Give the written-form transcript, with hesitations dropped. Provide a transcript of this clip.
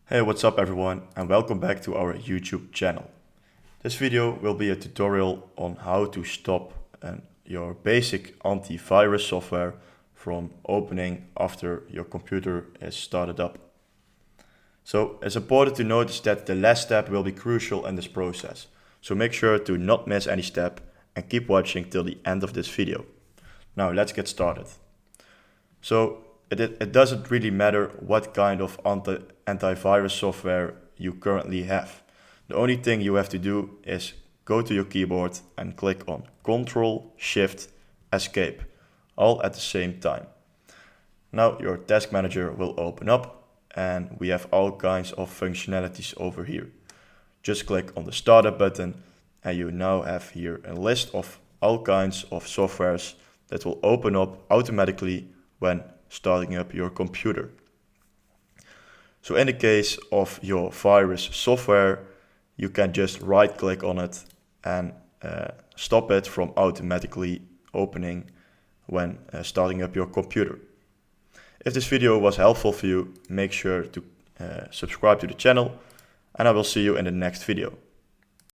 Hey, what's up everyone, and welcome back to our YouTube channel. This video will be a tutorial on how to stop your basic antivirus software from opening after your computer is started up. So it's important to notice that the last step will be crucial in this process. So make sure to not miss any step and keep watching till the end of this video. Now let's get started. So it doesn't really matter what kind of antivirus software you currently have. The only thing you have to do is go to your keyboard and click on Ctrl, Shift, Escape, all at the same time. Now your task manager will open up and we have all kinds of functionalities over here. Just click on the Startup button and you now have here a list of all kinds of softwares that will open up automatically when starting up your computer. So in the case of your virus software, you can just right click on it and stop it from automatically opening when starting up your computer. If this video was helpful for you, make sure to subscribe to the channel and I will see you in the next video.